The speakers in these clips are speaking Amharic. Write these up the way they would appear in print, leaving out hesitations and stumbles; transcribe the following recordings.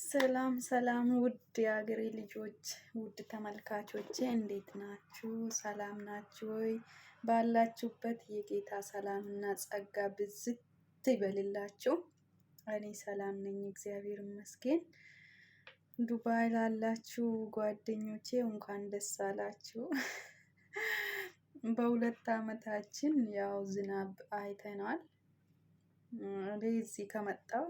ሰላም ሰላም ውድ የሀገሬ ልጆች ውድ ተመልካቾቼ እንዴት ናችሁ? ሰላም ናችሁ ወይ? ባላችሁበት የጌታ ሰላምና ጸጋ ብዝት ይበልላችሁ። እኔ ሰላም ነኝ፣ እግዚአብሔር ይመስገን። ዱባይ ላላችሁ ጓደኞቼ እንኳን ደስ አላችሁ። በሁለት ዓመታችን ያው ዝናብ አይተናል። እኔ እዚህ ከመጣሁ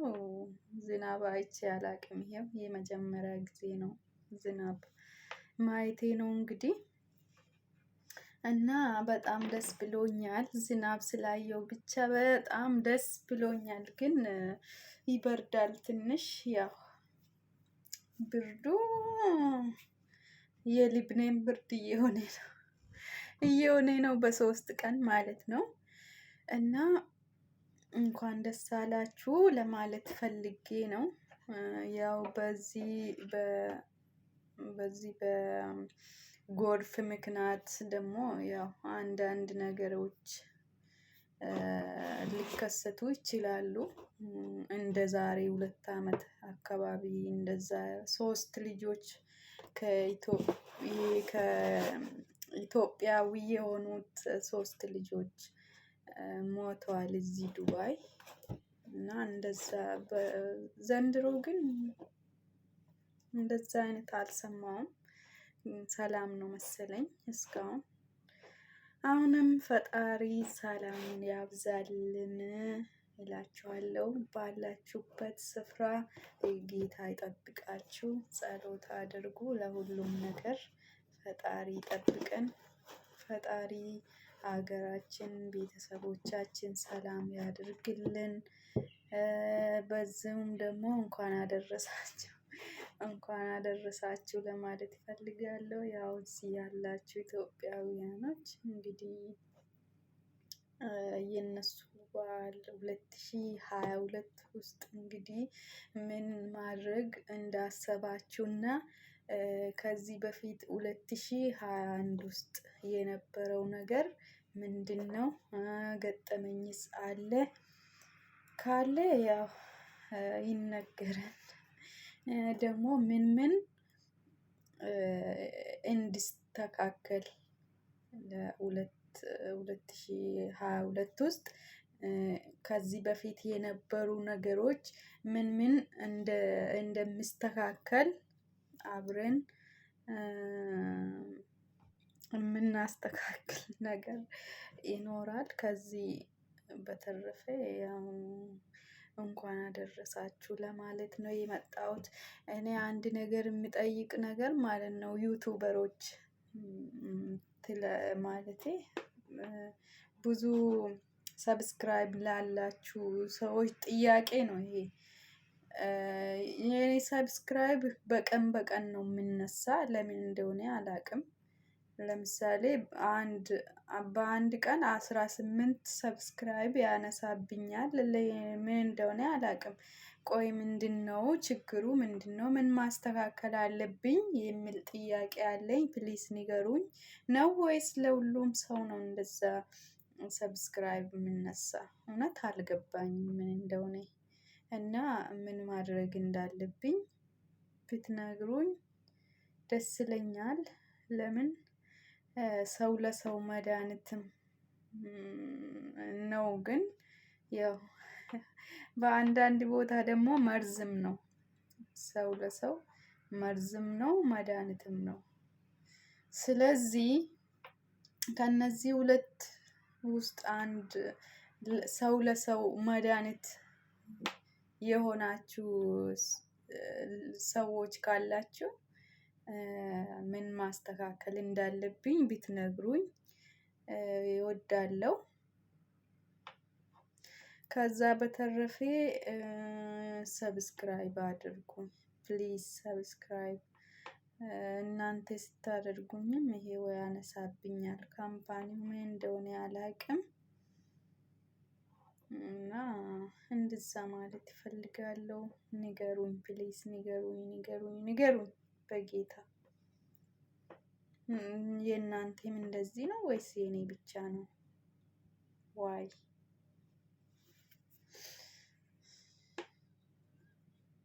ዝናብ አይቼ አላቅም። ይሄም የመጀመሪያ ጊዜ ነው ዝናብ ማየቴ ነው እንግዲህ እና በጣም ደስ ብሎኛል። ዝናብ ስላየው ብቻ በጣም ደስ ብሎኛል። ግን ይበርዳል ትንሽ። ያው ብርዱ የሊብኔን ብርድ እየሆነ ነው በሶስት ቀን ማለት ነው። እና እንኳን ደስ አላችሁ ለማለት ፈልጌ ነው። ያው በዚህ በጎርፍ ምክንያት ደግሞ ያው አንዳንድ ነገሮች ሊከሰቱ ይችላሉ። እንደ ዛሬ 2 ዓመት አካባቢ እንደዛ 3 ልጆች ከኢትዮጵያዊ የሆኑት 3 ልጆች ሞተዋል እዚህ ዱባይ። እና እንደዛ ዘንድሮ ግን እንደዛ አይነት አልሰማውም። ሰላም ነው መሰለኝ እስካሁን። አሁንም ፈጣሪ ሰላምን ያብዛልን እላችኋለሁ። ባላችሁበት ስፍራ ጌታ ይጠብቃችሁ። ጸሎት አድርጉ ለሁሉም ነገር። ፈጣሪ ይጠብቀን። ፈጣሪ ሀገራችን፣ ቤተሰቦቻችን ሰላም ያድርግልን። በዚሁም ደግሞ እንኳን አደረሳችሁ ለማለት እፈልጋለሁ። ያው እዚህ ያላችሁ ኢትዮጵያውያኖች እንግዲህ የነሱ በዓል 2022 ውስጥ እንግዲህ ምን ማድረግ እንዳሰባችሁና ከዚህ በፊት 2021 ውስጥ የነበረው ነገር ምንድነው? ገጠመኝስ አለ ካለ ያው ይነገረን። ደግሞ ምን እንዲስተካከል ለ2022 ውስጥ ከዚህ በፊት የነበሩ ነገሮች ምን እንደሚስተካከል አብረን የምናስተካክል ነገር ይኖራል። ከዚህ በተረፈ ያው እንኳን አደረሳችሁ ለማለት ነው የመጣሁት። እኔ አንድ ነገር የሚጠይቅ ነገር ማለት ነው ዩቱበሮች ማለቴ ብዙ ሰብስክራይብ ላላችሁ ሰዎች ጥያቄ ነው ይሄ። የኔ ሰብስክራይብ በቀን በቀን ነው የምነሳ። ለምን እንደሆነ አላውቅም። ለምሳሌ በአንድ ቀን 18 ሰብስክራይብ ያነሳብኛል። ምን እንደሆነ አላውቅም። ቆይ ምንድነው ችግሩ? ምንድነው? ምን ማስተካከል አለብኝ የሚል ጥያቄ አለኝ። ፕሊስ ንገሩኝ። ነው ወይስ ለሁሉም ሰው ነው እንደዛ ሰብስክራይብ የምነሳ? እውነት አልገባኝም ምን እንደሆነ እና ምን ማድረግ እንዳለብኝ ብትነግሩኝ ደስ ይለኛል። ለምን ሰው ለሰው መድሃኒትም ነው። ግን ያው በአንዳንድ ቦታ ደግሞ መርዝም ነው። ሰው ለሰው መርዝም ነው መድሃኒትም ነው። ስለዚህ ከነዚህ ሁለት ውስጥ አንድ ሰው ለሰው መድሃኒት የሆናችሁ ሰዎች ካላችሁ ምን ማስተካከል እንዳለብኝ ብትነግሩኝ እወዳለሁ። ከዛ በተረፈ ሰብስክራይብ አድርጉኝ ፕሊዝ ሰብስክራይብ። እናንተ ስታደርጉኝም ይሄው ያነሳብኛል። ካምፓኒው ምን እንደሆነ አላውቅም። እና እንደዛ ማለት እፈልጋለሁ። ንገሩኝ ፕሊዝ ንገሩኝ በጌታ። የእናንተም እንደዚህ ነው ወይስ የኔ ብቻ ነው? ዋይ